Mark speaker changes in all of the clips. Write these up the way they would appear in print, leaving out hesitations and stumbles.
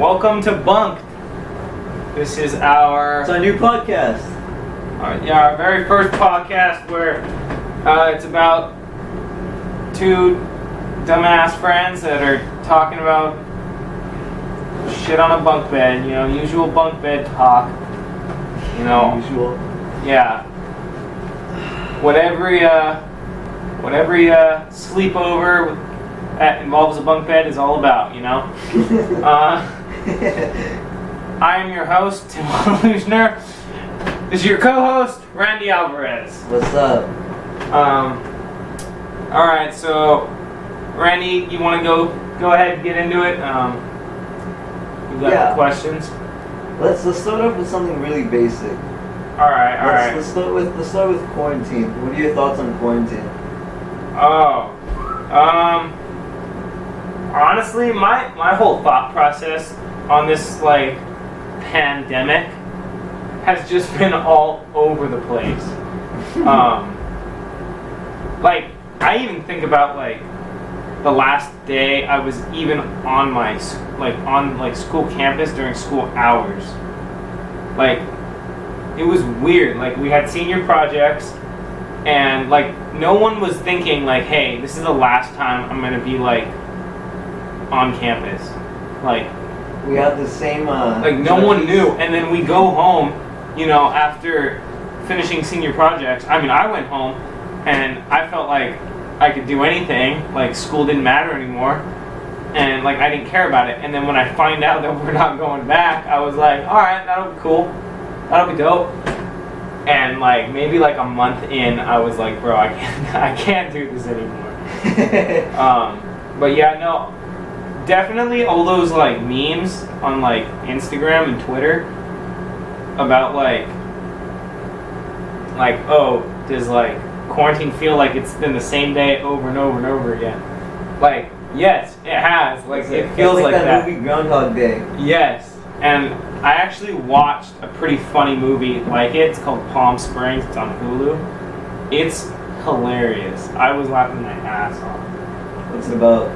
Speaker 1: Welcome to Bunk'D. This is
Speaker 2: It's our new podcast.
Speaker 1: our very first podcast where it's about two dumbass friends that are talking about shit on a bunk bed, usual bunk bed talk.
Speaker 2: Usual.
Speaker 1: Yeah. Whatever sleepover that involves a bunk bed is all about, I am your host, Tim Lusner. This is your co-host, Randy Alvarez.
Speaker 2: What's up?
Speaker 1: Alright, so Randy, you want to go ahead and get into it? We've got questions.
Speaker 2: Let's start off with something really basic.
Speaker 1: Alright.
Speaker 2: Let's start with quarantine. What are your thoughts on quarantine?
Speaker 1: Honestly, my whole thought process on this pandemic has just been all over the place. I even think about the last day I was even on my school campus during school hours. It was weird. We had senior projects, and no one was thinking hey, this is the last time I'm gonna be on campus.
Speaker 2: We had the same.
Speaker 1: No one knew, and then we go home, after finishing senior projects. I mean, I went home, and I felt like I could do anything. School didn't matter anymore, and I didn't care about it. And then when I find out that we're not going back, I was like, all right, that'll be cool, that'll be dope. And maybe a month in, I was like, bro, I can't do this anymore. But yeah, no. Definitely all those memes on Instagram and Twitter about oh, does quarantine feel like it's been the same day over and over and over again? Yes, it has. It feels like that.
Speaker 2: Movie Groundhog Day.
Speaker 1: Yes, and I actually watched a pretty funny movie like it. It's called Palm Springs. It's on Hulu. It's hilarious. I was laughing my ass off.
Speaker 2: What's it about?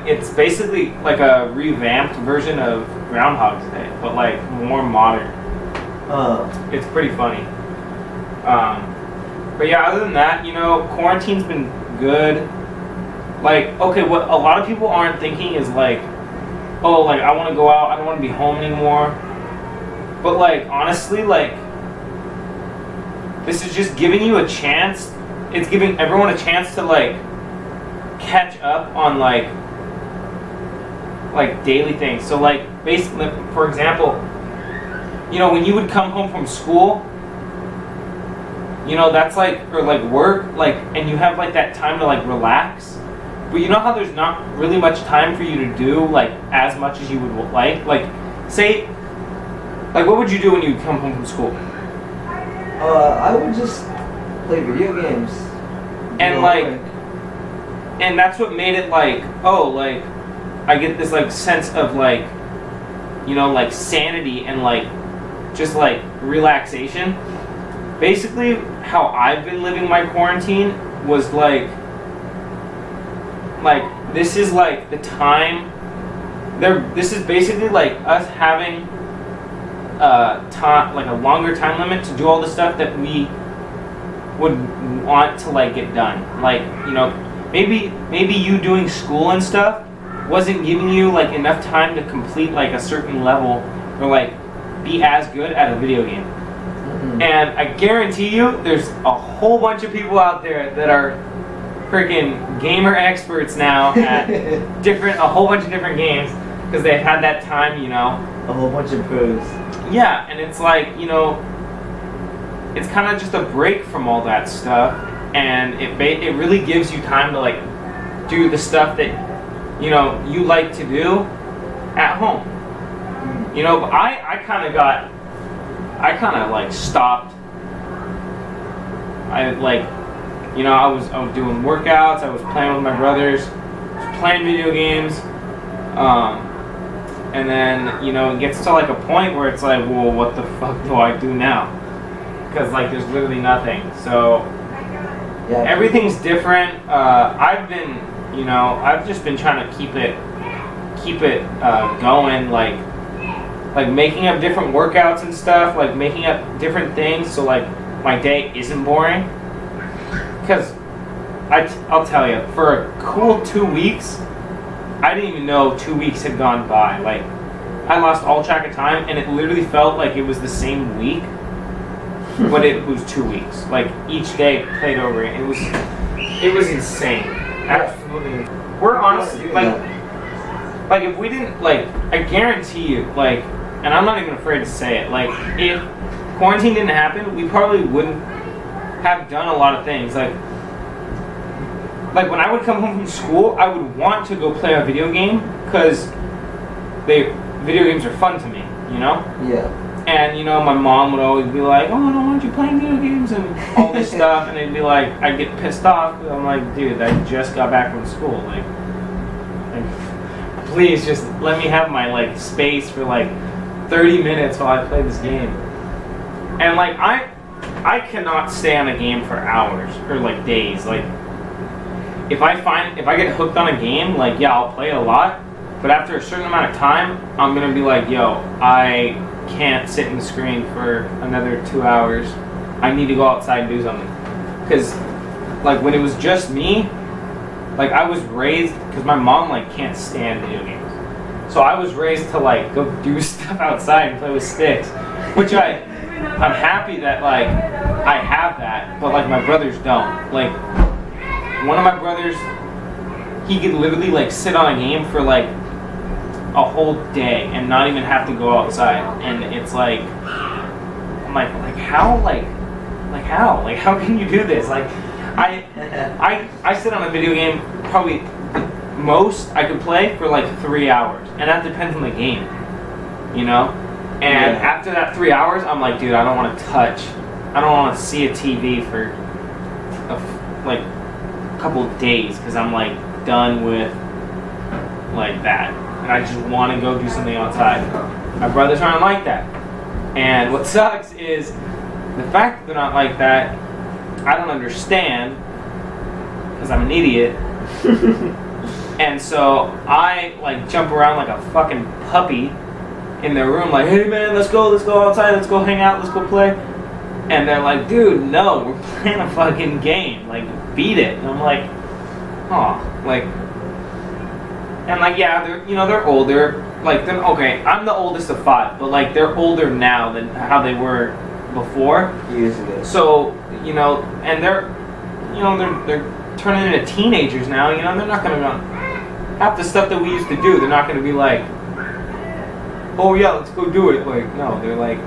Speaker 1: It's basically a revamped version of Groundhog's Day, but more modern. It's pretty funny. But yeah, other than that, quarantine's been good. Okay, what a lot of people aren't thinking is oh, I want to go out, I don't want to be home anymore. But honestly, this is just giving you a chance. It's giving everyone a chance to catch up on daily things. So basically, for example, when you would come home from school, that's or work, and you have that time to relax. But you know how there's not really much time for you to do as much as you would like. Say, what would you do when you come home from school?
Speaker 2: I would just play video games.
Speaker 1: And and that's what made it oh, I get this sense of sanity and just relaxation. Basically, how I've been living my quarantine was this is the time there. This is basically us having time, a longer time limit to do all the stuff that we would want to get done. Maybe you doing school and stuff wasn't giving you enough time to complete a certain level or be as good at a video game. Mm-hmm. And I guarantee you there's a whole bunch of people out there that are freaking gamer experts now at a whole bunch of different games because they've had that time,
Speaker 2: A whole bunch of pros.
Speaker 1: Yeah, and it's it's kind of just a break from all that stuff. And it really gives you time to do the stuff that you like to do at home. But I kind of stopped. I was doing workouts. I was playing with my brothers, playing video games, and then it gets to a point where it's well, what the fuck do I do now? Because there's literally nothing. So. Yeah, everything's different. I've just been trying to keep keep it going, like making up different workouts and stuff, like making up different things so like my day isn't boring. Because I'll tell you, for a cool 2 weeks, I didn't even know 2 weeks had gone by. Like, I lost all track of time, and it literally felt like it was the same week, but it was 2 weeks. Like, each day played over. It was insane. Absolutely. We're honestly, like if we didn't, like, I guarantee you, like, and I'm not even afraid to say it, like, if quarantine didn't happen, we probably wouldn't have done a lot of things. Like when I would come home from school, I would want to go play a video game because video games are fun to me, you know?
Speaker 2: Yeah.
Speaker 1: And, you know, my mom would always be like, oh, no, why aren't you playing video games and all this stuff? And it'd be like, I'd get pissed off. I'm like, dude, I just got back from school. Like, please just let me have my, like, space for, like, 30 minutes while I play this game. And, like, I cannot stay on a game for hours or, like, days. Like, if I get hooked on a game, like, yeah, I'll play it a lot. But after a certain amount of time, I'm going to be like, yo, I can't sit in the screen for another 2 hours. I need to go outside and do something. Because, like, when it was just me, like, I was raised, because my mom, like, can't stand video games. So I was raised to, like, go do stuff outside and play with sticks. Which I'm happy that, like, I have that, but, like, my brothers don't. Like, one of my brothers, he could literally, like, sit on a game for, like, a whole day and not even have to go outside. And it's like, I'm like how how can you do this? Like, I sit on a video game probably most I could play for like 3 hours, and that depends on the game, you know. And after that 3 hours, I'm like, dude, I don't want to see a TV for like a couple of days because I'm like done with like that. And I just want to go do something outside. My brothers aren't like that. And what sucks is the fact that they're not like that, I don't understand because I'm an idiot. And so I like jump around like a fucking puppy in their room like, hey man, let's go outside, let's go hang out, let's go play. And they're like, dude, no, we're playing a fucking game. Like, beat it. And I'm like, oh, like, and like, yeah, they're older. Like, okay, I'm the oldest of 5, but like they're older now than how they were before.
Speaker 2: Years ago.
Speaker 1: So, you know, and they're turning into teenagers now. You know, they're not gonna go half the stuff that we used to do. They're not gonna be like, oh yeah, let's go do it. Like, no, they're like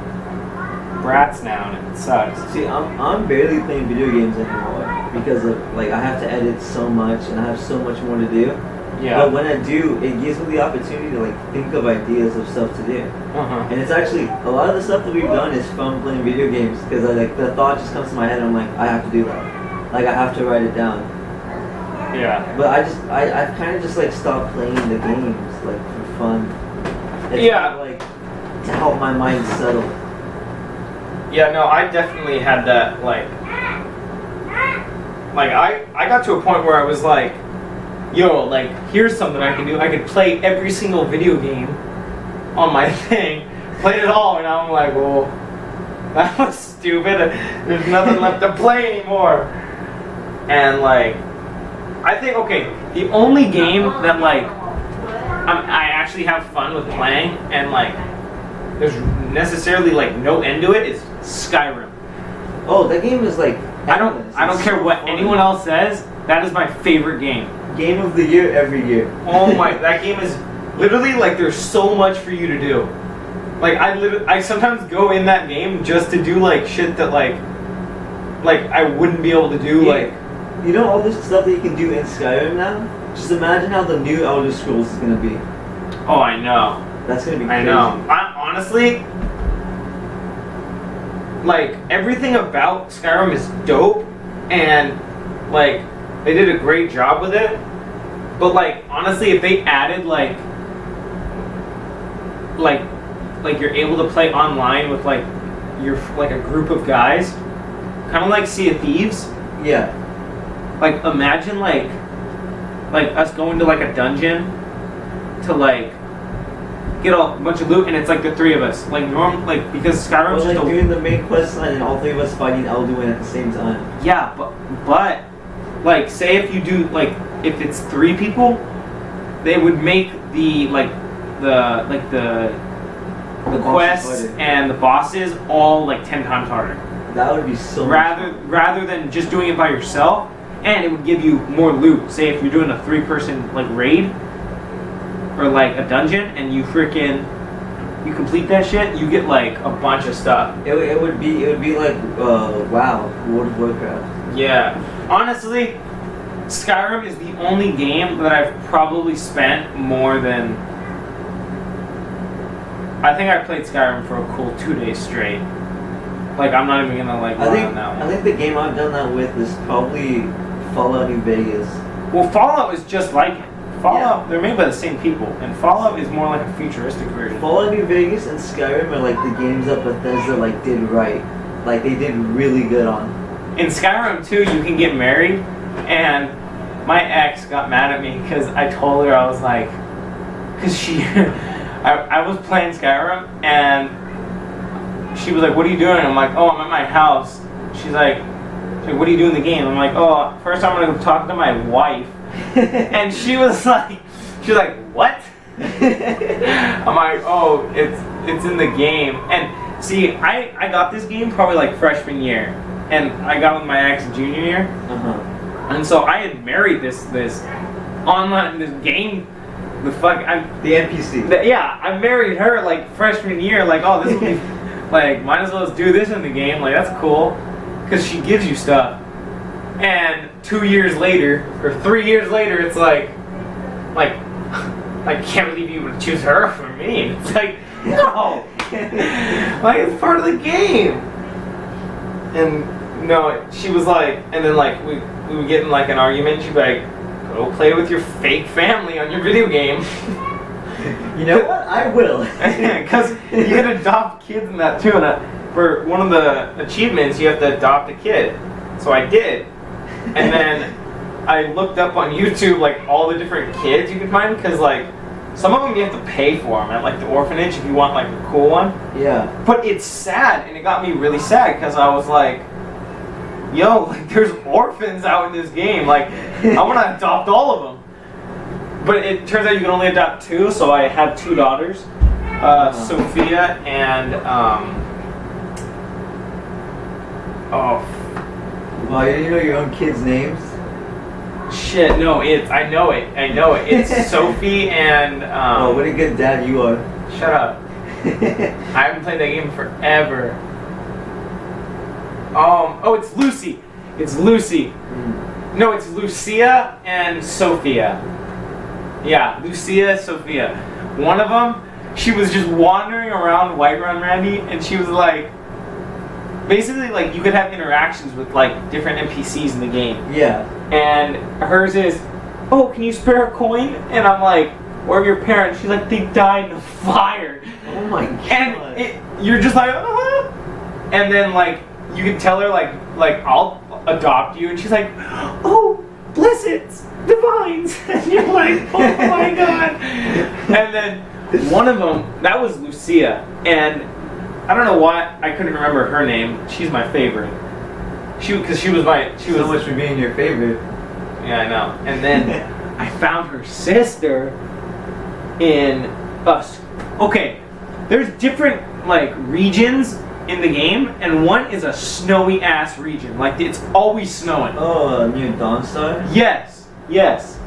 Speaker 1: brats now, and it sucks.
Speaker 2: See, I'm barely playing video games anymore because of like I have to edit so much and I have so much more to do.
Speaker 1: Yeah.
Speaker 2: But when I do, it gives me the opportunity to like think of ideas of stuff to do. And it's actually a lot of the stuff that we've done is from playing video games because like the thought just comes to my head and I'm like, I have to do that. Like I have to write it down.
Speaker 1: Yeah.
Speaker 2: But I've kind of just like stopped playing the games like for fun. It's
Speaker 1: yeah.
Speaker 2: kind of, like to help my mind settle.
Speaker 1: Yeah, no, I definitely had that, like I got to a point where I was like, yo, like, here's something I can do. I could play every single video game on my thing, play it all, and I'm like, well, that was stupid. There's nothing left to play anymore. And, like, I think, okay, the only game that, like, I actually have fun with playing, and, like, there's necessarily, like, no end to it, is Skyrim.
Speaker 2: Oh, that game is, like,
Speaker 1: I don't care what anyone else says, that is my favorite game.
Speaker 2: Game of the year every year.
Speaker 1: Oh my, that game is literally like there's so much for you to do. Like I sometimes go in that game just to do like shit that like I wouldn't be able to do.
Speaker 2: Yeah.
Speaker 1: Like,
Speaker 2: you know all this stuff that you can do in Skyrim now? Just imagine how the new Elder Scrolls is gonna be.
Speaker 1: oh, I know.
Speaker 2: That's gonna be crazy.
Speaker 1: I know. I honestly, like, everything about Skyrim is dope, and like they did a great job with it. But like, honestly, if they added like you're able to play online with like a group of guys, kind of like Sea of Thieves.
Speaker 2: Yeah.
Speaker 1: Like, imagine like us going to like a dungeon to like get a bunch of loot, and it's like the three of us. Like because Skyrim's
Speaker 2: Well,
Speaker 1: just
Speaker 2: like doing the main quest line and all three of us fighting Elduin at the same time.
Speaker 1: Yeah, but like say if you do like if it's 3 people, they would make the quests and the bosses all like 10 times harder.
Speaker 2: That would be so
Speaker 1: rather than just doing it by yourself, and it would give you more loot. Say if you're doing a 3-person like raid or like a dungeon, and you complete that shit, you get like a bunch of stuff.
Speaker 2: It would be like WoW, World of Warcraft.
Speaker 1: Yeah, honestly, Skyrim is the only game that I've probably spent more than. I think I played Skyrim for a cool 2 days straight. Like I'm not even gonna like lie on that one.
Speaker 2: I think the game I've done that with is probably Fallout New Vegas.
Speaker 1: Well, Fallout is just like it. Fallout, they're made by the same people, and Fallout is more like a futuristic version.
Speaker 2: Fallout New Vegas and Skyrim are like the games that Bethesda like did right. Like they did really good on.
Speaker 1: In Skyrim too, you can get married, and my ex got mad at me because I told her I was like, because she, I was playing Skyrim, and she was like, "What are you doing?" I'm like, "Oh, I'm at my house." She's like, "What do you do in the game?" I'm like, "Oh, first I'm gonna go talk to my wife." And she was like, "What?" I'm like, "Oh, it's in the game." And see, I got this game probably like freshman year, and I got with my ex junior year. And so I had married this online game. The NPC. Yeah, I married her like freshman year. Like, oh, this will be like, might as well do this in the game. Like, that's cool, because she gives you stuff. And 2 years later, or 3 years later, it's like, I can't believe you would choose her for me. It's like, no, like it's part of the game. And no, she was like, and then like we would get in like an argument. She'd be like, "Go play with your fake family on your video game."
Speaker 2: You know what? I will.
Speaker 1: Because you can adopt kids in that too. And for one of the achievements, you have to adopt a kid. So I did. And then I looked up on YouTube like all the different kids you can find, because like some of them you have to pay for them at like the orphanage if you want like a cool one.
Speaker 2: Yeah.
Speaker 1: But it's sad, and it got me really sad because I was like, yo, like there's orphans out in this game. Like I want to adopt all of them. But it turns out you can only adopt 2, so I have 2 daughters, Sophia and
Speaker 2: Wow, you didn't know your own kids' names?
Speaker 1: Shit, no, I know it. It's Sophie and
Speaker 2: oh, what a good dad you are.
Speaker 1: Shut up. I haven't played that game forever. Oh, it's Lucy. It's Lucy. No, it's Lucia and Sophia. Yeah, Lucia, Sophia. One of them, she was just wandering around Whiterun Randy, and she was like, basically like you could have interactions with like different NPCs in the game.
Speaker 2: Yeah.
Speaker 1: And hers is, "Oh, can you spare a coin?" And I'm like, "Where are your parents?" She's like, "They died in a fire."
Speaker 2: Oh my god.
Speaker 1: And you're just like, and then like you can tell her like I'll adopt you, and she's like, "Oh, blesseds, divines," and you're like, "Oh my god." And then one of them, that was Lucia, and I don't know why I couldn't remember her name. She's my favorite. She was
Speaker 2: so much for being your favorite.
Speaker 1: Yeah, I know. And then I found her sister in us. Okay, there's different like regions in the game, and one is a snowy ass region. Like it's always snowing.
Speaker 2: Oh, near Dawnstar?
Speaker 1: Yes.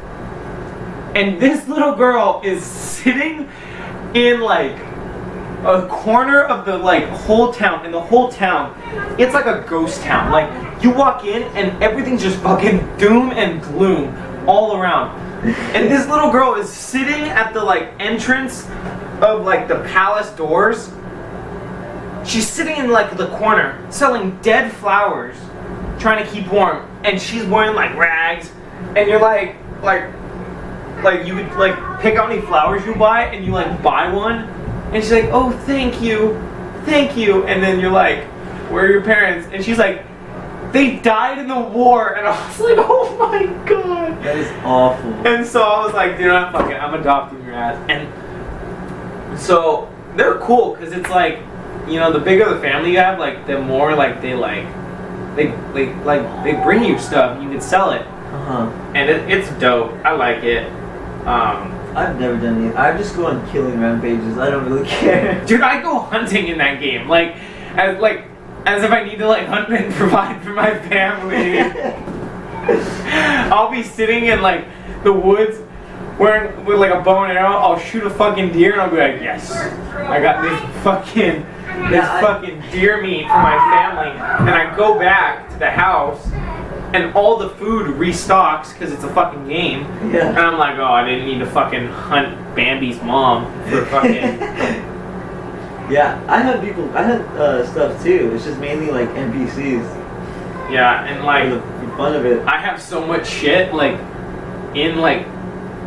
Speaker 1: And this little girl is sitting in like a corner of the like whole town, and the whole town, it's like a ghost town. Like you walk in and everything's just fucking doom and gloom all around. And this little girl is sitting at the like entrance of like the palace doors. She's sitting in like the corner selling dead flowers, trying to keep warm, and she's wearing like rags, and you're like you would like pick out any flowers you buy, and you like buy one. And she's like, "Oh, thank you. And then you're like, "Where are your parents?" And she's like, "They died in the war." And I was like, "Oh my god."
Speaker 2: That is awful.
Speaker 1: And so I was like, "Dude, fuck it, I'm adopting your ass." And So they're cool because it's like, you know, the bigger the family you have, like the more like they bring you stuff and you can sell it. And it's dope. I like it.
Speaker 2: I've never done it. I just go on killing rampages. I don't really care.
Speaker 1: Dude, I go hunting in that game. As if I need to like hunt and provide for my family. I'll be sitting in like the woods with like a bow and arrow. I'll shoot a fucking deer and I'll be like, yes, I got this fucking deer meat for my family. And I go back to the house and all the food restocks because it's a fucking game.
Speaker 2: Yeah.
Speaker 1: And I'm like, oh, I didn't need to fucking hunt Bambi's mom for fucking.
Speaker 2: Yeah, I have stuff too. It's just mainly like NPCs.
Speaker 1: Yeah, and like
Speaker 2: for fun of it.
Speaker 1: I have so much shit like in like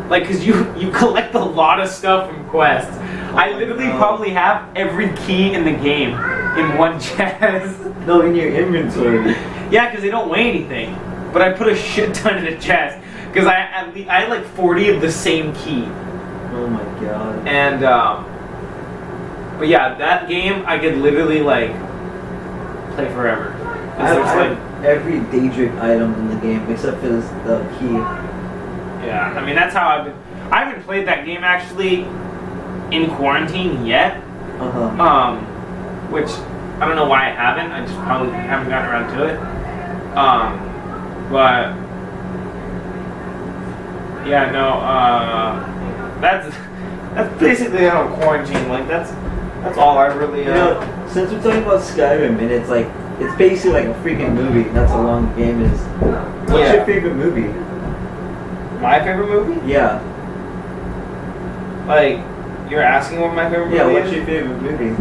Speaker 1: because you collect a lot of stuff from quests. I literally probably have every key in the game in one chest.
Speaker 2: No, in your inventory.
Speaker 1: Yeah, because they don't weigh anything. But I put a shit ton in a chest because I had like 40 of the same key.
Speaker 2: Oh my god.
Speaker 1: And but yeah, that game I could literally like play forever.
Speaker 2: I have every Daedric item in the game except for the key.
Speaker 1: Yeah, I mean that's how I haven't played that game actually in quarantine yet. Which I don't know why I haven't. I just probably haven't gotten around to it. But yeah, no. That's basically how quarantine. Like that's all I really.
Speaker 2: You know, since we're talking about Skyrim and it's basically like a freaking movie. That's how long the game is. What's your favorite movie?
Speaker 1: My favorite movie?
Speaker 2: Yeah.
Speaker 1: Like, you're asking what my favorite movie is?
Speaker 2: Yeah, what's your favorite movie?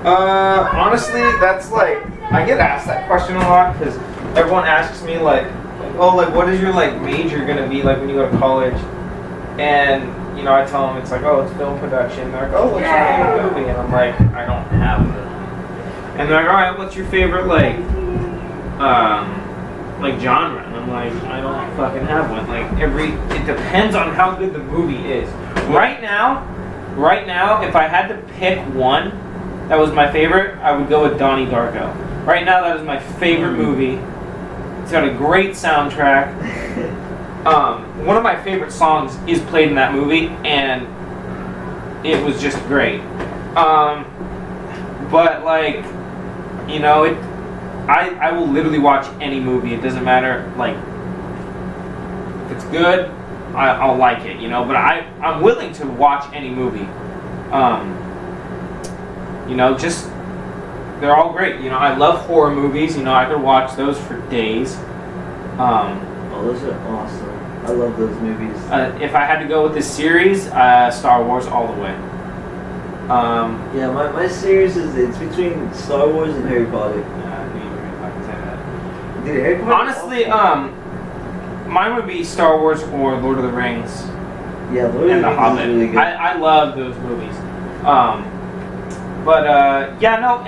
Speaker 1: Honestly, that's like, I get asked that question a lot because everyone asks me like, oh, like what is your like major gonna be like when you go to college? And you know, I tell them it's like, oh, it's film production. They're like, oh, what's your favorite movie? And I'm like, I don't have one. And they're like, all right, what's your favorite like genre? And I'm like, I don't fucking have one. Like it depends on how good the movie is. Right now, if I had to pick one that was my favorite, I would go with Donnie Darko. Right now, that is my favorite movie. It's got a great soundtrack. One of my favorite songs is played in that movie, and it was just great. But like, you know, I will literally watch any movie. It doesn't matter. Like, if it's good, I'll like it. You know, but I'm willing to watch any movie. You know, just they're all great. You know, I love horror movies. You know, I could watch those for days.
Speaker 2: Oh, those are awesome. I love those movies.
Speaker 1: If I had to go with this series, Star Wars all the way.
Speaker 2: Yeah, my series it's between Star Wars and Harry Potter.
Speaker 1: Yeah, I knew you were gonna fucking say that.
Speaker 2: Dude, Harry Potter.
Speaker 1: Honestly, mine would be Star Wars or Lord of the Rings.
Speaker 2: Yeah, Lord of the Rings
Speaker 1: Hobbit.
Speaker 2: is really good.
Speaker 1: I love those movies. Yeah, no,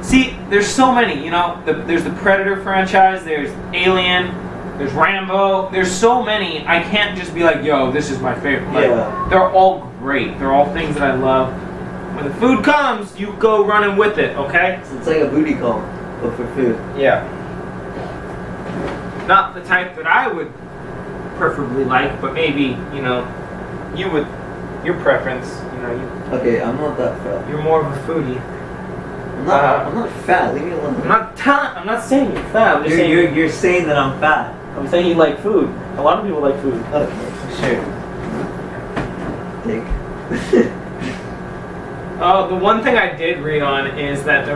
Speaker 1: See, there's so many, you know. There's the Predator franchise, there's Alien, there's Rambo. There's so many. I can't just be like, yo, this is my favorite. Like,
Speaker 2: Yeah.
Speaker 1: they're all great. They're all things that I love. When the food comes, you go running with it, okay?
Speaker 2: It's like a booty call, but for food.
Speaker 1: Yeah. Not the type that I would preferably like, but maybe, you know, you would, your preference, you know,
Speaker 2: Okay, I'm not that fat.
Speaker 1: you're more of a foodie.
Speaker 2: I'm not fat. Leave me alone.
Speaker 1: I'm not saying you're fat. I'm just saying
Speaker 2: You're saying that I'm fat.
Speaker 1: I'm saying you like food. A lot of people like food.
Speaker 2: Okay, sure. Dick.
Speaker 1: The one thing I did read on is that they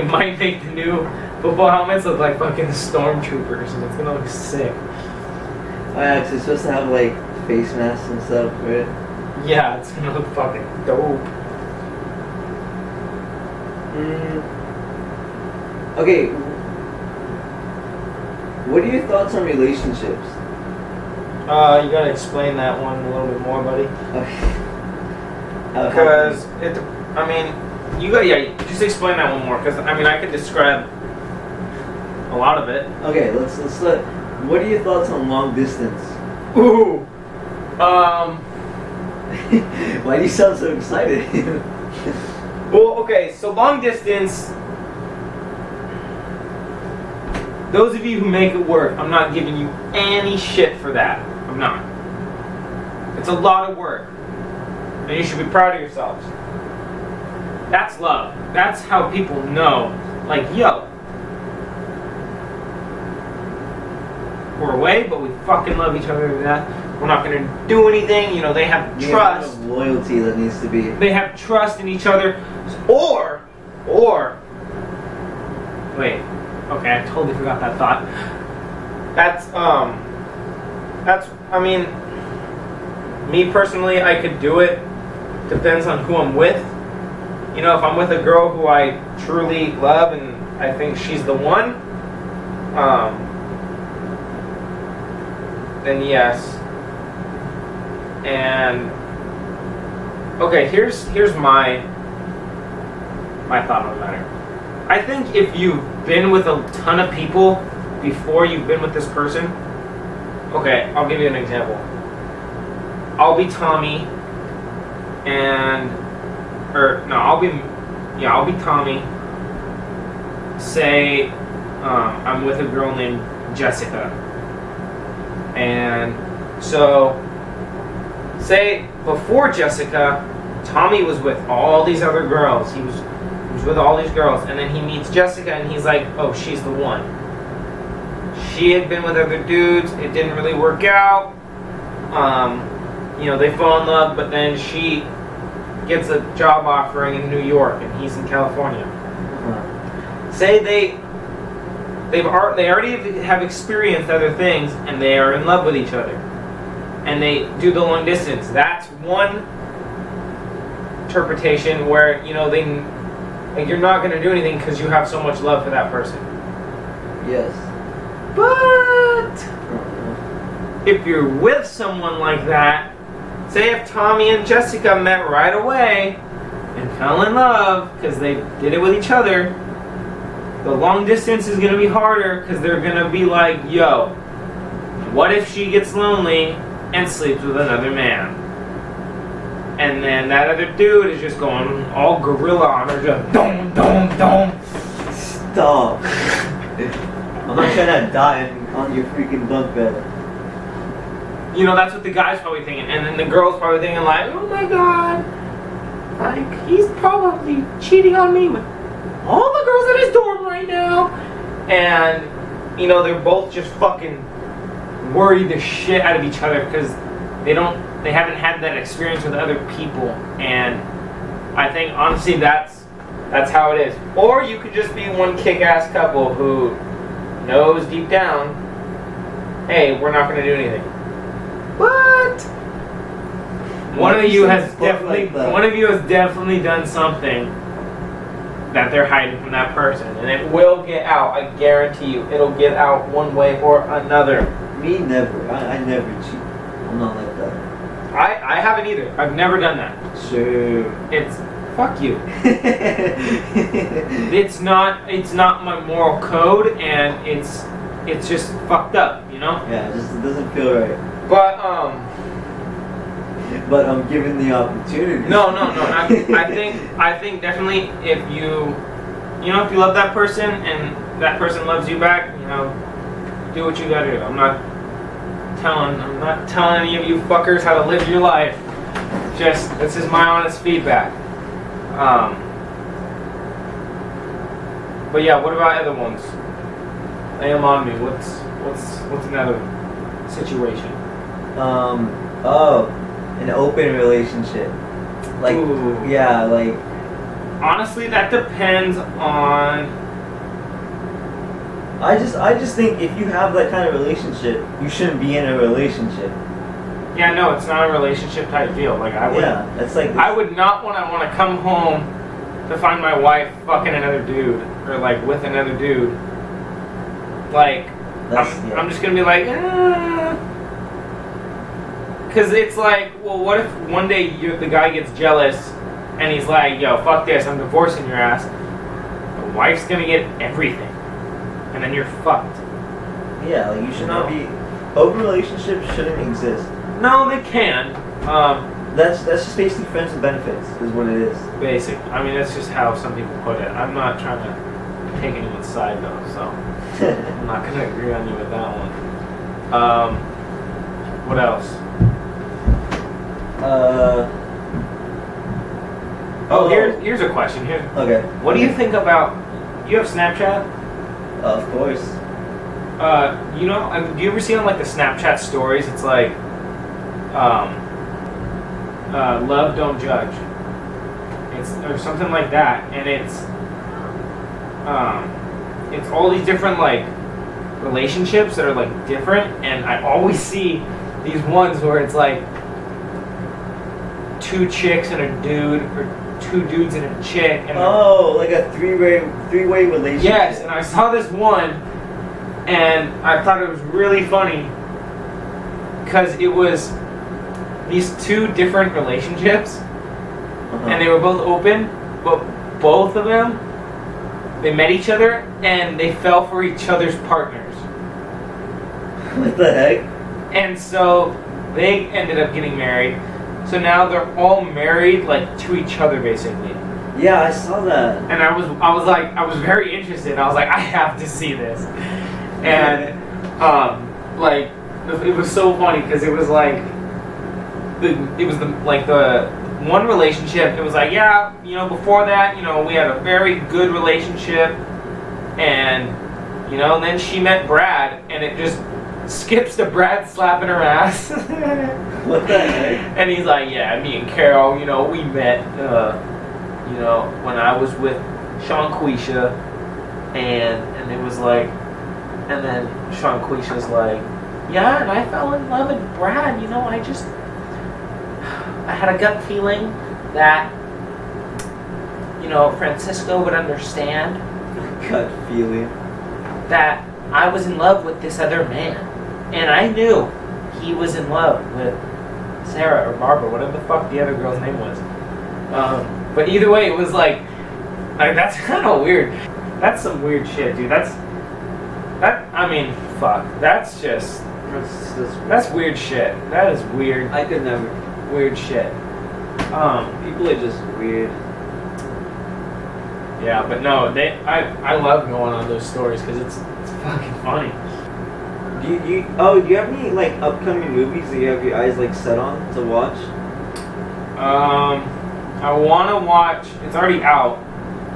Speaker 1: might make the new football helmets look like fucking stormtroopers, and it's gonna look sick.
Speaker 2: Oh yeah, 'cause it's supposed to have like face masks and stuff, right?
Speaker 1: Yeah, it's gonna look fucking dope.
Speaker 2: Okay. What are your thoughts on relationships?
Speaker 1: You gotta explain that one a little bit more, buddy. Because just explain that one more. Because I mean, I could describe a lot of it.
Speaker 2: Okay, let's let What are your thoughts on long distance?
Speaker 1: Ooh.
Speaker 2: Why do you sound so excited?
Speaker 1: Well, okay, so long distance, those of you who make it work, I'm not giving you any shit for that. I'm not. It's a lot of work. And you should be proud of yourselves. That's love. That's how people know, like, yo, we're away, but we fucking love each other to death. We're not going to do anything. You know, they have trust.
Speaker 2: There's loyalty that needs to be.
Speaker 1: They have trust in each other. Or, wait. Okay, I totally forgot that thought. I mean, me personally, I could do it. Depends on who I'm with. You know, if I'm with a girl who I truly love and I think she's the one, then yes. And okay, here's my thought on the matter. I think if you've been with a ton of people before you've been with this person, okay, I'll give you an example. I'll be Tommy, I'll be Tommy. Say, I'm with a girl named Jessica, and so, say before Jessica, Tommy was with all these other girls. He was with all these girls, and then he meets Jessica, and he's like, oh, she's the one. She had been with other dudes. It didn't really work out. You know, they fall in love, but then she gets a job offering in New York, and he's in California. Say they already have experienced other things, and they are in love with each other, and they do the long distance. That's one interpretation where, you know, you're not going to do anything because you have so much love for that person.
Speaker 2: Yes.
Speaker 1: But if you're with someone like that, say if Tommy and Jessica met right away and fell in love because they did it with each other, the long distance is going to be harder because they're going to be like, yo, what if she gets lonely and sleeps with another man? And then that other dude is just going all gorilla on her, just dom, dom, dom.
Speaker 2: Stop. I'm not trying to die on your freaking bunk bed.
Speaker 1: You know, that's what the guy's probably thinking. And then the girl's probably thinking like, oh my god, like, he's probably cheating on me with all the girls in his dorm right now. And, you know, they're both just fucking worried the shit out of each other because they haven't had that experience with other people. And I think, honestly, that's how it is. Or you could just be one kick-ass couple who knows deep down, hey, we're not going to do anything. But one of you has definitely done something that they're hiding from that person, and it will get out. I guarantee you, it'll get out one way or another.
Speaker 2: Me never. I never cheat. I'm not like that.
Speaker 1: I haven't either. I've never done that.
Speaker 2: Sure.
Speaker 1: It's fuck you. It's not my moral code, and it's just fucked up, you know?
Speaker 2: Yeah, it doesn't feel right.
Speaker 1: But
Speaker 2: I'm given the opportunity.
Speaker 1: No. I think definitely if you love that person and that person loves you back, you know, do what you gotta do. I'm not telling any of you fuckers how to live your life. Just, this is my honest feedback. But yeah, what about other ones? Lay them on me. What's another situation?
Speaker 2: An open relationship. Like,
Speaker 1: ooh.
Speaker 2: Yeah, like.
Speaker 1: Honestly, that depends on.
Speaker 2: I just think if you have that kind of relationship, you shouldn't be in a relationship.
Speaker 1: Yeah, no, it's not a relationship type deal. Like I would.
Speaker 2: Yeah, it's like.
Speaker 1: I would not want to come home to find my wife fucking another dude or like with another dude. Like, I'm just gonna be like, because it's like, well, what if one day the guy gets jealous and he's like, yo, fuck this, I'm divorcing your ass. The wife's gonna get everything, and then you're fucked.
Speaker 2: Yeah, like you should not be. Open relationships shouldn't exist.
Speaker 1: No, they can.
Speaker 2: That's just basically friends with benefits, is what it is.
Speaker 1: Basic. I mean, that's just how some people put it. I'm not trying to take anyone's side though, so I'm not gonna agree on you with that one. What else? Here's a question.
Speaker 2: Okay.
Speaker 1: What do you think about? You have Snapchat?
Speaker 2: Of course.
Speaker 1: Do you ever see on like the Snapchat stories? It's like, love don't judge. Or something like that, and it's all these different like relationships that are like different, and I always see these ones where it's like 2 chicks and a dude, or 2 dudes and a chick. And
Speaker 2: like a three-way relationship.
Speaker 1: Yes, and I saw this one, and I thought it was really funny because it was these 2 different relationships, and they were both open, but both of them, they met each other and they fell for each other's partners.
Speaker 2: What the heck?
Speaker 1: And so they ended up getting married. So now they're all married, like to each other, basically.
Speaker 2: Yeah, I saw that.
Speaker 1: And I was very interested. I was like, I have to see this. And like, it was so funny because it was like, the one relationship. It was like, yeah, before that, we had a very good relationship, and then she met Brad, and it just skips to Brad slapping her ass.
Speaker 2: What the heck?
Speaker 1: And he's like, yeah, me and Carol, we met, when I was with Shanquisha, and it was like, and then Shanquisha's like, yeah, and I fell in love with Brad, I had a gut feeling that, Francisco would understand.
Speaker 2: Gut feeling.
Speaker 1: That I was in love with this other man. And I knew he was in love with Sarah or Barbara, whatever the fuck the other girl's name was. But either way, it was like that's kind of weird. That's some weird shit, dude. Fuck. That's weird shit. That is weird.
Speaker 2: I could never.
Speaker 1: Weird shit.
Speaker 2: People are just weird.
Speaker 1: Yeah, but no, I love going on those stories because it's fucking funny.
Speaker 2: Do you have any like upcoming movies that you have your eyes like set on to watch?
Speaker 1: I want to watch. It's already out.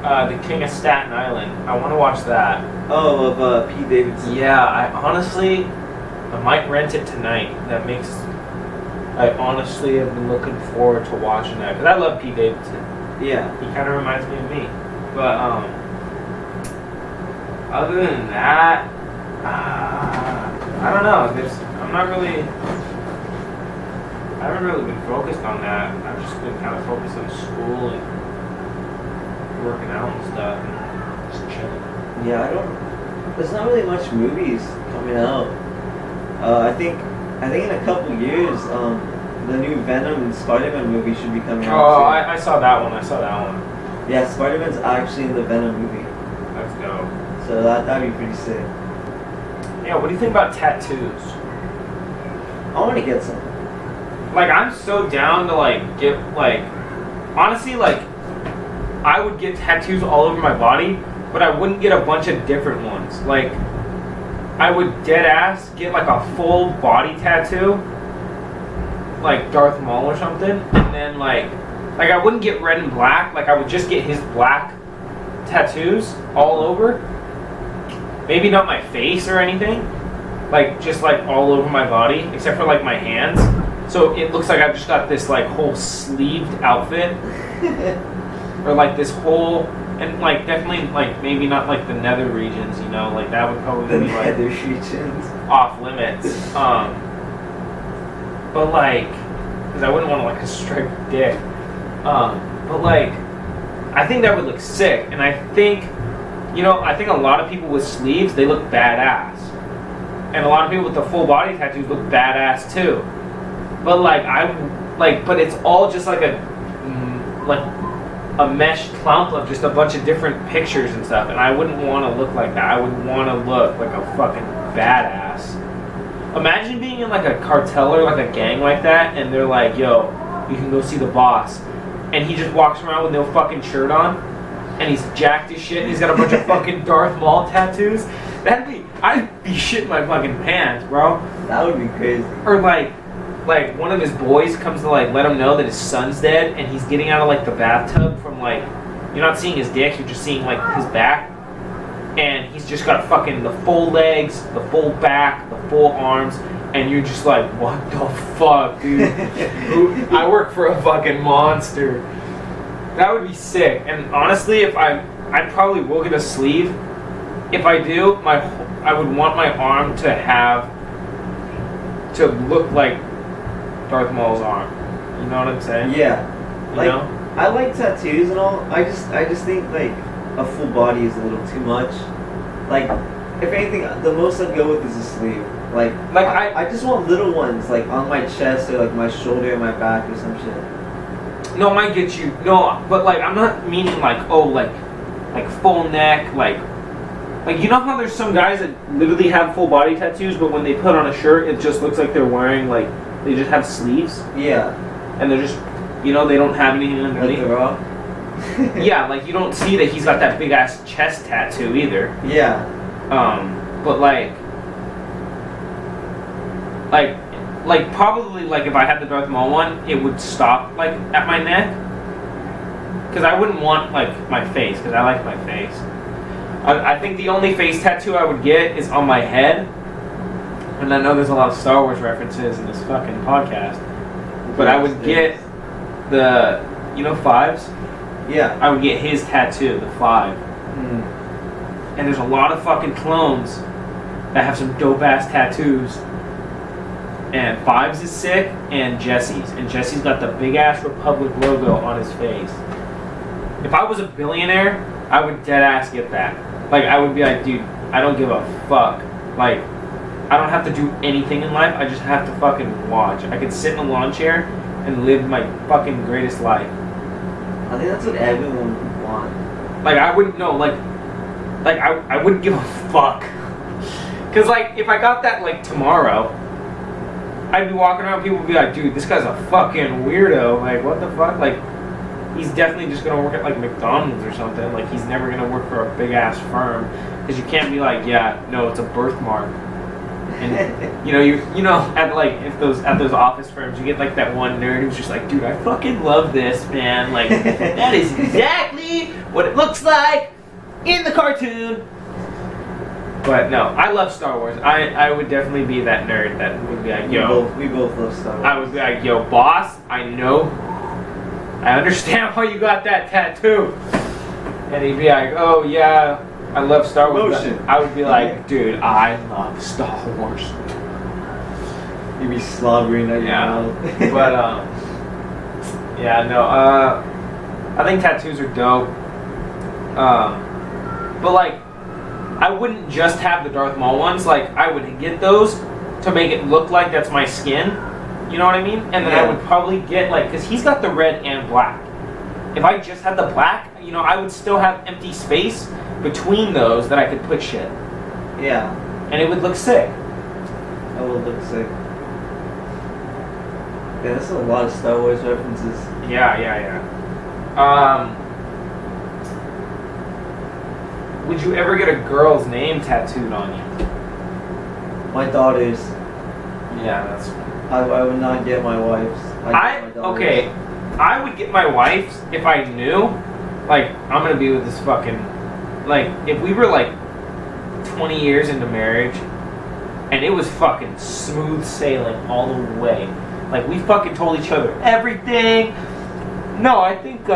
Speaker 1: The King of Staten Island. I want to watch that.
Speaker 2: Oh, of Pete Davidson.
Speaker 1: Yeah, I might rent it tonight. I honestly have been looking forward to watching that because I love Pete Davidson.
Speaker 2: Yeah.
Speaker 1: He kind of reminds me of me. But other than that, I don't know. I haven't really been focused on that. I've just been kind of focused on school and working out and stuff and just chilling.
Speaker 2: Yeah, there's not really much movies coming out. I think in a couple years, the new Venom and Spider-Man movie should be coming out.
Speaker 1: Oh, I saw that one.
Speaker 2: Yeah, Spider-Man's actually in the Venom movie.
Speaker 1: Let's go.
Speaker 2: So that'd be pretty sick.
Speaker 1: Yeah, what do you think about tattoos?
Speaker 2: I want to get some.
Speaker 1: Like, I'm so down to get honestly, I would get tattoos all over my body, but I wouldn't get a bunch of different ones. Like, I would dead ass get a full body tattoo, like Darth Maul or something, and then like I wouldn't get red and black. Like, I would just get his black tattoos all over. Maybe not my face or anything, just all over my body, except for my hands. So it looks like I've just got this whole sleeved outfit, or this whole, and definitely maybe not the nether regions, that would probably
Speaker 2: The
Speaker 1: be
Speaker 2: nether regions
Speaker 1: off limits. But because I wouldn't want a striped dick. But I think that would look sick, and I think a lot of people with sleeves, they look badass, and a lot of people with the full body tattoos look badass too. But but it's all just a mesh clump of just a bunch of different pictures and stuff, and I wouldn't want to look like that. I would want to look like a fucking badass. Imagine being in like a cartel or like a gang like that, and they're like, "Yo, you can go see the boss," and he just walks around with no fucking shirt on, and he's jacked as shit. And he's got a bunch of fucking Darth Maul tattoos. I'd be shitting my fucking pants, bro.
Speaker 2: That would be crazy.
Speaker 1: Or like one of his boys comes to like let him know that his son's dead, and he's getting out of like the bathtub from like, you're not seeing his dick, you're just seeing like his back, and he's just got fucking the full legs, the full back, the full arms, and you're just like, what the fuck, dude? I work for a fucking monster. That would be sick. And honestly, I probably will get a sleeve. If I do, I would want my arm to look like Darth Maul's arm. You know what I'm saying?
Speaker 2: Yeah.
Speaker 1: You know?
Speaker 2: I like tattoos and all. I just think like a full body is a little too much. Like, if anything, the most I'd go with is a sleeve. I just want little ones, like on my chest or like my shoulder or my back or some shit.
Speaker 1: No, I get you. No, but like I'm not meaning like like full neck, like you know how there's some guys that literally have full body tattoos, but when they put on a shirt, it just looks like they're wearing like they just have sleeves.
Speaker 2: Yeah.
Speaker 1: And they're just, they don't have anything underneath.
Speaker 2: Like they're raw.
Speaker 1: Yeah, like you don't see that he's got that big ass chest tattoo either.
Speaker 2: Yeah.
Speaker 1: But like probably like if I had the Darth Maul one, it would stop like at my neck. Because I wouldn't want like my face, because I like my face. I think the only face tattoo I would get is on my head. And I know there's a lot of Star Wars references in this fucking podcast. But I would get the, Fives?
Speaker 2: Yeah.
Speaker 1: I would get his tattoo, the 5.
Speaker 2: Mm.
Speaker 1: And there's a lot of fucking clones that have some dope ass tattoos. And Fives is sick, and Jesse's. And Jesse's got the big ass Republic logo on his face. If I was a billionaire, I would dead ass get that. Like, I would be like, dude, I don't give a fuck. Like, I don't have to do anything in life. I just have to fucking watch. I could sit in a lawn chair and live my fucking greatest life.
Speaker 2: I think that's what everyone would want.
Speaker 1: Like, I wouldn't know. Like I wouldn't give a fuck. Because, like, if I got that, like, tomorrow, I'd be walking around, people would be like, dude, this guy's a fucking weirdo. Like, what the fuck? Like, he's definitely just gonna work at, like, McDonald's or something. Like, he's never gonna work for a big-ass firm. Because you can't be like, yeah, no, it's a birthmark. And at those office firms, you get like that one nerd who's just like, dude, I fucking love this, man. Like, that is exactly what it looks like in the cartoon. But no, I love Star Wars. I would definitely be that nerd that would be like, yo.
Speaker 2: We both love Star Wars.
Speaker 1: I would be like, yo, boss, I understand why you got that tattoo. And he'd be like, oh yeah, I love Star Wars.
Speaker 2: Motion.
Speaker 1: I would be like, dude, I love Star Wars.
Speaker 2: You'd be slobbering at your mouth.
Speaker 1: But I think tattoos are dope. But like, I wouldn't just have the Darth Maul ones. Like, I would get those to make it look like that's my skin. You know what I mean? And then I would probably get like, because he's got the red and black. If I just had the black, I would still have empty space between those that I could put shit.
Speaker 2: Yeah.
Speaker 1: And it would look sick.
Speaker 2: That would look sick. Yeah, that's a lot of Star Wars references.
Speaker 1: Yeah. Would you ever get a girl's name tattooed on you?
Speaker 2: My daughter's.
Speaker 1: Yeah, that's...
Speaker 2: I would not get my wife's.
Speaker 1: Okay, I would get my wife's if I knew, like, I'm gonna be with this fucking... Like, if we were, like, 20 years into marriage, and it was fucking smooth sailing all the way. Like, we fucking told each other everything. No, I think,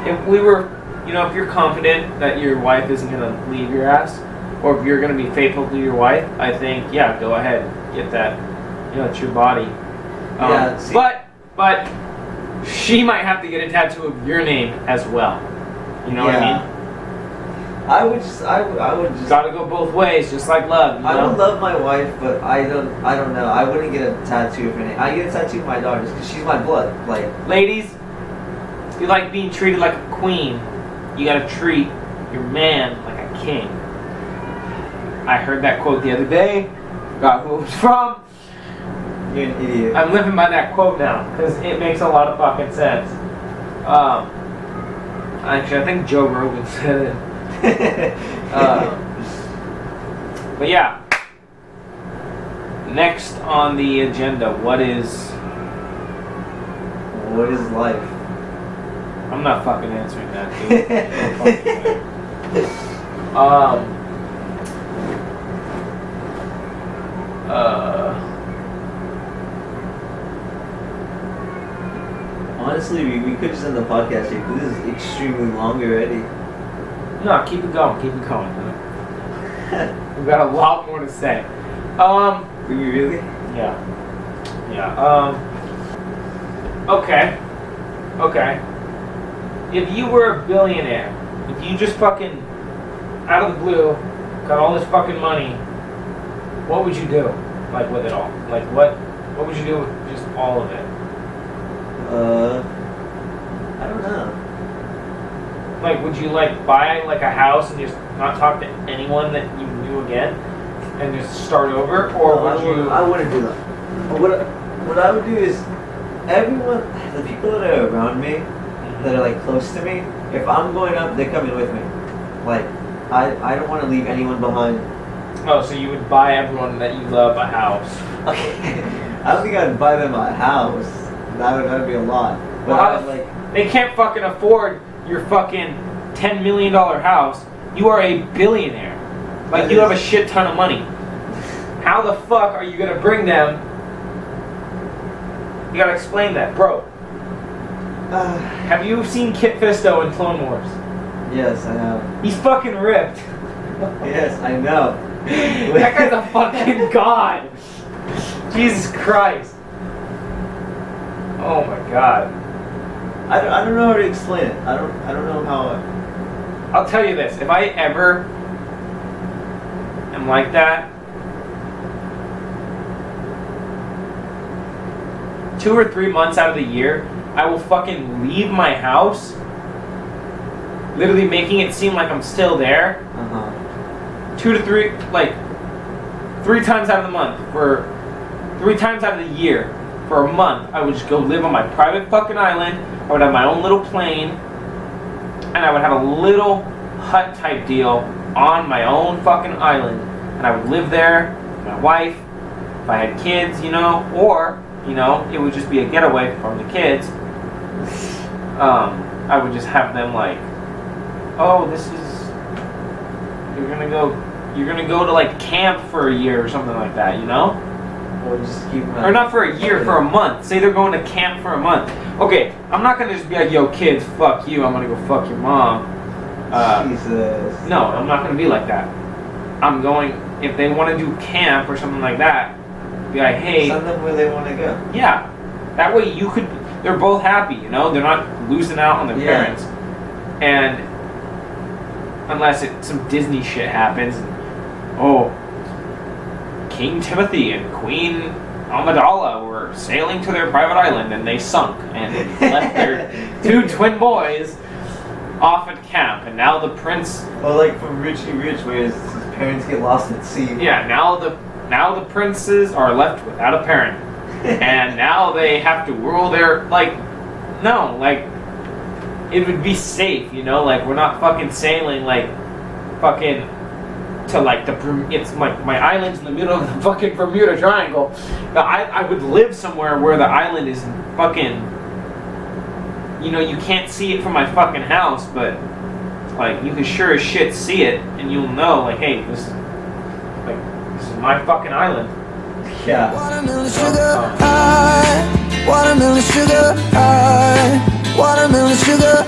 Speaker 1: if we were, if you're confident that your wife isn't gonna leave your ass, or if you're gonna be faithful to your wife, I think, yeah, go ahead, get that. It's your body. But she might have to get a tattoo of your name as well. You know what I mean?
Speaker 2: I would just
Speaker 1: gotta go both ways, just like love.
Speaker 2: I would love my wife, but I don't know. I wouldn't get a tattoo of her name. I get a tattoo of my daughter's because she's my blood. Like,
Speaker 1: ladies, if you like being treated like a queen, you gotta treat your man like a king. I heard that quote the other day. Forgot who it was from.
Speaker 2: You're an idiot.
Speaker 1: I'm living by that quote now because it makes a lot of fucking sense. Actually, I think Joe Rogan said it. But yeah. Next on the agenda, what is
Speaker 2: life?
Speaker 1: I'm not fucking answering that, dude. No fucking way.
Speaker 2: Honestly, we could just end the podcast here because this is extremely long already.
Speaker 1: No, keep it going. Keep it going. We've got a lot more to say.
Speaker 2: Do we really?
Speaker 1: Yeah. Okay. If you were a billionaire, if you just fucking, out of the blue, got all this fucking money, what would you do? Like, with it all? Like, what would you do with just all of it?
Speaker 2: I don't know.
Speaker 1: Like, would you, like, buy, like, a house and just not talk to anyone that you knew again? And just start over? Or
Speaker 2: I wouldn't do that. What I would do is, everyone, the people that are around me, that are like close to me, if I'm going up, they're coming with me. Like, I don't want to leave anyone behind.
Speaker 1: Oh, so you would buy everyone that you love a house?
Speaker 2: Okay, I don't think I'd buy them a house. That'd be a lot. But
Speaker 1: well, like, they can't fucking afford your fucking $10 million house. You are a billionaire. Like, you have a shit ton of money. How the fuck are you gonna bring them? You gotta explain that, bro. Have you seen Kit Fisto in Clone Wars?
Speaker 2: Yes, I have.
Speaker 1: He's fucking ripped.
Speaker 2: Yes, I know.
Speaker 1: That guy's a fucking god. Jesus Christ. Oh my god.
Speaker 2: I don't know how to explain it. I don't know how.
Speaker 1: I'll tell you this. If I ever am like that, 2 or 3 months out of the year, I will fucking leave my house, literally making it seem like I'm still there. 2 to 3, like 3 times out of the month, for 3 times out of the year, for a month, I would just go live on my private fucking island. I would have my own little plane, and I would have a little hut type deal on my own fucking island, and I would live there with my wife, if I had kids, you know, or, you know, it would just be a getaway from the kids. I would just have them like, oh, you're gonna go to like camp for a year or something like that, you know?
Speaker 2: Or just keep them
Speaker 1: Or not for a year, for a month. Say they're going to camp for a month. Okay, I'm not gonna just be like, yo kids, fuck you, I'm gonna go fuck your mom.
Speaker 2: Jesus.
Speaker 1: No, I'm not gonna be like that. I'm going, if they want to do camp or something like that, be like, hey.
Speaker 2: Send them where they want to go.
Speaker 1: Yeah. That way they're both happy, you know? They're not losing out on their parents. And unless some Disney shit happens, oh, King Timothy and Queen Amidala were sailing to their private island and they sunk and left their 2 twin boys off at camp, and now the prince.
Speaker 2: Oh, like from Richie Rich, where his parents get lost at sea.
Speaker 1: Yeah, now the princes are left without a parent, and now they have to rule their it would be safe, you know, like we're not fucking sailing like fucking to like it's like my island's in the middle of the fucking Bermuda Triangle. I would live somewhere where the island is fucking, you know, you can't see it from my fucking house, but like you can sure as shit see it, and you'll know like, hey, this is my fucking island.
Speaker 2: Yeah.
Speaker 3: Watermelon sugar high, watermelon sugar high, watermelon sugar